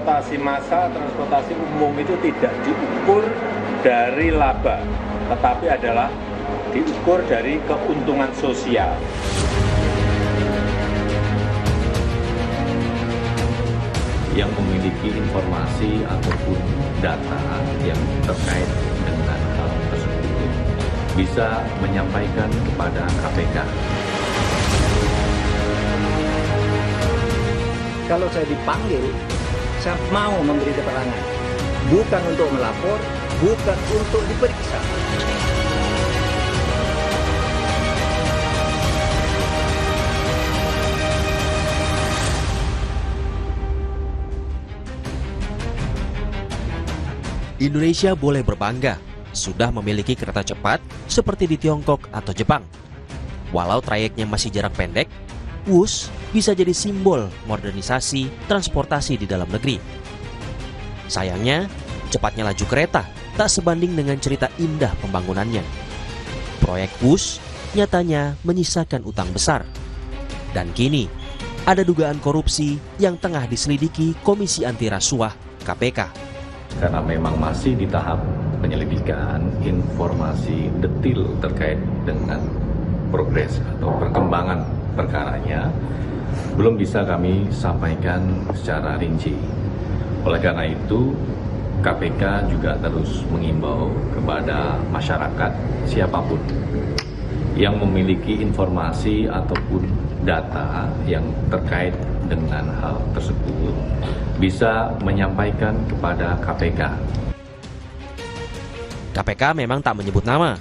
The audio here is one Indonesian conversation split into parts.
transportasi massal, transportasi umum itu tidak diukur dari laba, tetapi adalah diukur dari keuntungan sosial. Yang memiliki informasi ataupun data yang terkait dengan hal tersebut bisa menyampaikan kepada KPK. Kalau saya dipanggil, saya mau memberi keterangan. Bukan untuk melapor, bukan untuk diperiksa. Indonesia boleh berbangga sudah memiliki kereta cepat seperti di Tiongkok atau Jepang. Walau trayeknya masih jarak pendek, WUS bisa jadi simbol modernisasi transportasi di dalam negeri. Sayangnya, cepatnya laju kereta tak sebanding dengan cerita indah pembangunannya. Proyek WUS nyatanya menyisakan utang besar. Dan kini, ada dugaan korupsi yang tengah diselidiki Komisi Anti Rasuah KPK. Karena memang masih di tahap penyelidikan, informasi detil terkait dengan progres atau perkembangan perkaranya belum bisa kami sampaikan secara rinci. Oleh karena itu, KPK juga terus mengimbau kepada masyarakat siapapun yang memiliki informasi ataupun data yang terkait dengan hal tersebut bisa menyampaikan kepada KPK. KPK memang tak menyebut nama,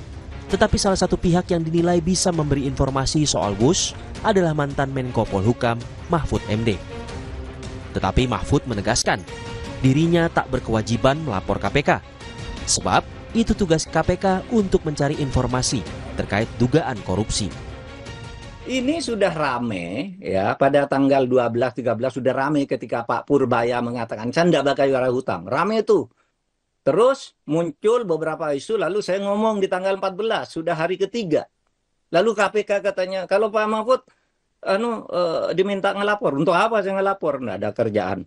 tetapi salah satu pihak yang dinilai bisa memberi informasi soal WUS adalah mantan Menko Polhukam Mahfud MD. Tetapi Mahfud menegaskan dirinya tak berkewajiban melapor KPK, sebab itu tugas KPK untuk mencari informasi terkait dugaan korupsi. Ini sudah rame ya, pada tanggal 12-13 sudah rame ketika Pak Purbaya mengatakan saya tidak bakal juara hutang. Rame itu. Terus muncul beberapa isu, lalu saya ngomong di tanggal 14, sudah hari ketiga. Lalu KPK katanya, kalau Pak Mahfud diminta ngelapor. Untuk apa saya ngelapor? Nggak ada kerjaan.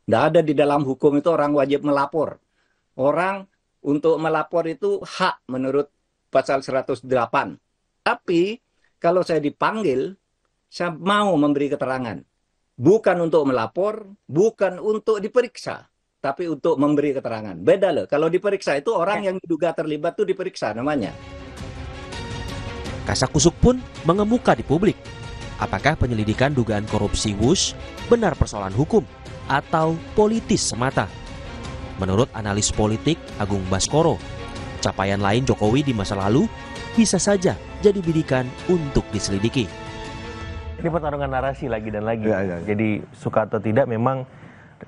Nggak ada di dalam hukum itu orang wajib melapor. Orang untuk melapor itu hak menurut pasal 108. Tapi kalau saya dipanggil, saya mau memberi keterangan. Bukan untuk melapor, bukan untuk diperiksa, tapi untuk memberi keterangan. Beda loh, kalau diperiksa itu orang yang diduga terlibat itu diperiksa namanya. Kasakusuk pun mengemuka di publik. Apakah penyelidikan dugaan korupsi WUS benar persoalan hukum atau politis semata? Menurut analis politik Agung Baskoro, capaian lain Jokowi di masa lalu bisa saja jadi bidikan untuk diselidiki. Ini pertarungan narasi lagi dan lagi. Jadi suka atau tidak memang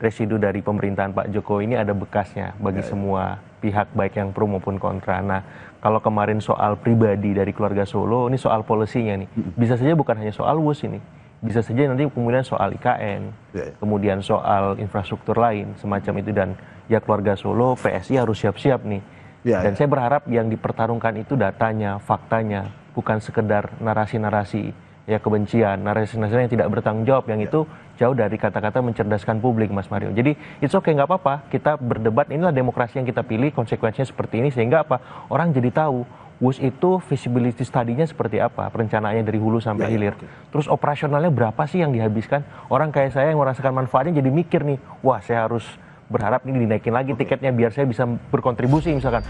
residu dari pemerintahan Pak Jokowi ini ada bekasnya bagi semua pihak baik yang pro maupun kontra. Nah, kalau kemarin soal pribadi dari keluarga Solo, ini soal polisinya nih. Bisa saja bukan hanya soal WUS ini. Bisa saja nanti kemudian soal IKN, kemudian soal infrastruktur lain semacam itu, dan ya keluarga Solo, PSI harus siap-siap nih. Dan saya berharap yang dipertarungkan itu datanya, faktanya, bukan sekedar narasi-narasi ya kebencian, narasi-narasi yang tidak bertanggung jawab, yang itu jauh dari kata-kata mencerdaskan publik, Mas Mario. Jadi it's okay, nggak apa-apa, kita berdebat, inilah demokrasi yang kita pilih, konsekuensinya seperti ini, sehingga apa? Orang jadi tahu WUS itu visibility study-nya seperti apa, perencanaannya dari hulu sampai hilir. Terus operasionalnya berapa sih yang dihabiskan? Orang kayak saya yang merasakan manfaatnya jadi mikir nih, wah saya harus berharap ini dinaikin lagi tiketnya biar saya bisa berkontribusi misalkan.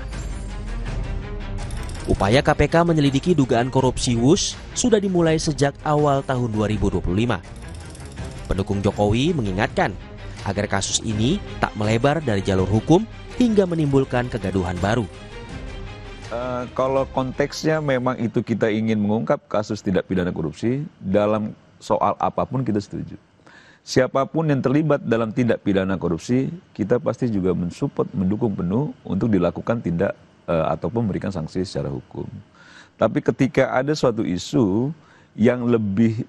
Upaya KPK menyelidiki dugaan korupsi WUS sudah dimulai sejak awal tahun 2025. Pendukung Jokowi mengingatkan agar kasus ini tak melebar dari jalur hukum hingga menimbulkan kegaduhan baru. Kalau konteksnya memang itu kita ingin mengungkap kasus tindak pidana korupsi, dalam soal apapun kita setuju. Siapapun yang terlibat dalam tindak pidana korupsi, kita pasti juga mensupport, mendukung penuh untuk dilakukan tindak ataupun memberikan sanksi secara hukum. Tapi ketika ada suatu isu yang lebih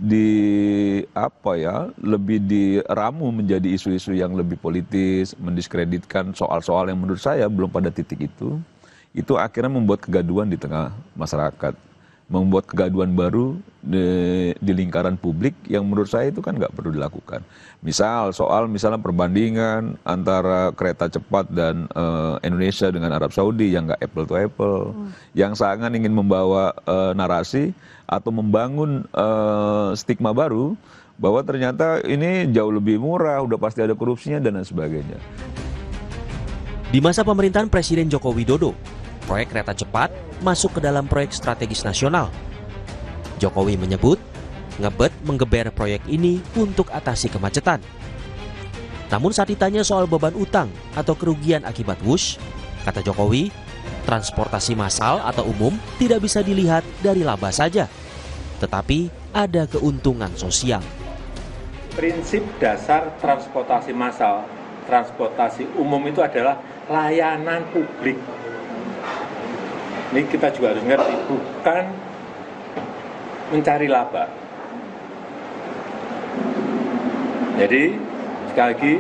lebih diramu menjadi isu-isu yang lebih politis, mendiskreditkan soal-soal yang menurut saya belum pada titik itu akhirnya membuat kegaduhan di tengah masyarakat. membuat kegaduhan baru di lingkaran publik yang menurut saya itu kan nggak perlu dilakukan. Misalnya perbandingan antara kereta cepat dan Indonesia dengan Arab Saudi yang nggak apple to apple, yang sangat ingin membawa narasi atau membangun stigma baru bahwa ternyata ini jauh lebih murah, udah pasti ada korupsinya dan lain sebagainya. Di masa pemerintahan Presiden Joko Widodo, proyek kereta cepat masuk ke dalam proyek strategis nasional. Jokowi menyebut, ngebet menggeber proyek ini untuk atasi kemacetan. Namun saat ditanya soal beban utang atau kerugian akibat Wush, kata Jokowi, transportasi massal atau umum tidak bisa dilihat dari laba saja, tetapi ada keuntungan sosial. Prinsip dasar transportasi massal, transportasi umum itu adalah layanan publik. Ini kita juga harus ngerti, bukan mencari laba. Jadi, sekali lagi,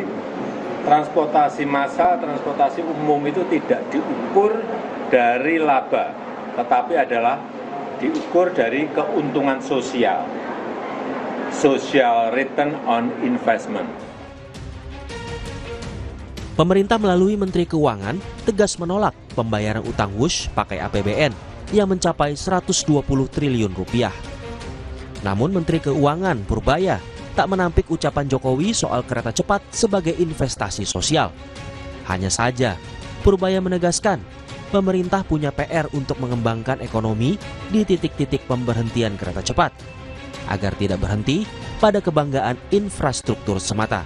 transportasi massal, transportasi umum itu tidak diukur dari laba, tetapi adalah diukur dari keuntungan sosial. Social return on investment. Pemerintah melalui Menteri Keuangan tegas menolak pembayaran utang Wush pakai APBN yang mencapai 120 triliun rupiah. Namun Menteri Keuangan Purbaya tak menampik ucapan Jokowi soal kereta cepat sebagai investasi sosial. Hanya saja, Purbaya menegaskan pemerintah punya PR untuk mengembangkan ekonomi di titik-titik pemberhentian kereta cepat, agar tidak berhenti pada kebanggaan infrastruktur semata.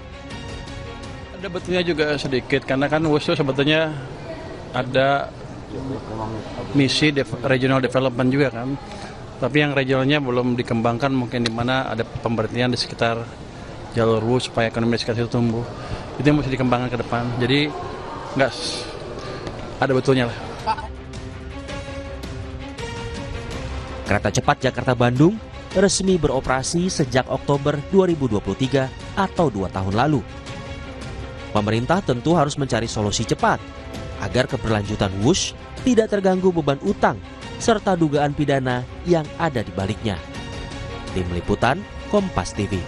Ada betulnya juga sedikit, karena kan WUS sebetulnya ada misi regional development juga kan. Tapi yang regionalnya belum dikembangkan, mungkin di mana ada pemberhentian di sekitar jalur WUS supaya ekonomi di sekitar itu tumbuh. Itu yang mesti dikembangkan ke depan. Jadi nggak ada betulnya lah. Kereta cepat Jakarta-Bandung resmi beroperasi sejak Oktober 2023 atau 2 tahun lalu. Pemerintah tentu harus mencari solusi cepat agar keberlanjutan Wush tidak terganggu beban utang serta dugaan pidana yang ada di baliknya. Tim Liputan, Kompas TV.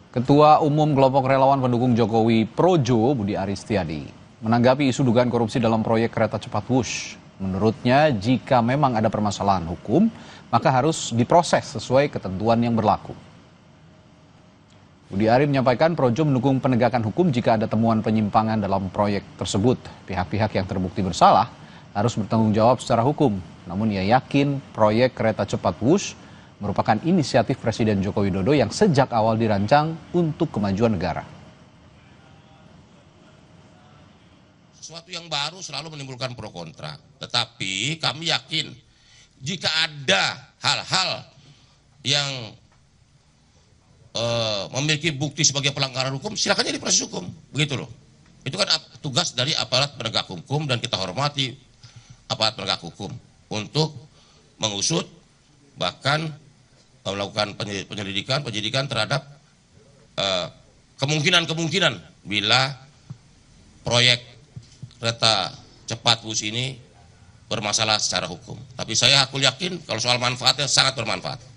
Ketua Umum Kelompok Relawan Pendukung Jokowi Projo, Budi Aristiadi, menanggapi isu dugaan korupsi dalam proyek kereta cepat Wush. Menurutnya, jika memang ada permasalahan hukum, maka harus diproses sesuai ketentuan yang berlaku. Budi Ari menyampaikan Projo mendukung penegakan hukum jika ada temuan penyimpangan dalam proyek tersebut. Pihak-pihak yang terbukti bersalah harus bertanggung jawab secara hukum. Namun ia yakin proyek kereta cepat Wush merupakan inisiatif Presiden Joko Widodo yang sejak awal dirancang untuk kemajuan negara. Sesuatu yang baru selalu menimbulkan pro kontra. Tetapi kami yakin jika ada hal-hal yang memiliki bukti sebagai pelanggaran hukum, silakan jadi proses hukum, begitu loh. Itu kan tugas dari aparat penegak hukum dan kita hormati aparat penegak hukum untuk mengusut bahkan melakukan penyidikan terhadap kemungkinan bila proyek kereta cepat Wush ini bermasalah secara hukum. Tapi saya yakin kalau soal manfaatnya sangat bermanfaat.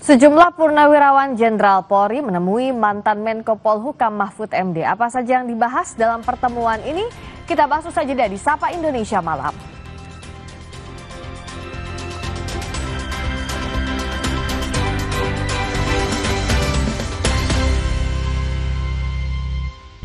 Sejumlah purnawirawan Jenderal Polri menemui mantan Menko Polhukam Mahfud MD. Apa saja yang dibahas dalam pertemuan ini? Kita bahas usai jeda di Sapa Indonesia Malam.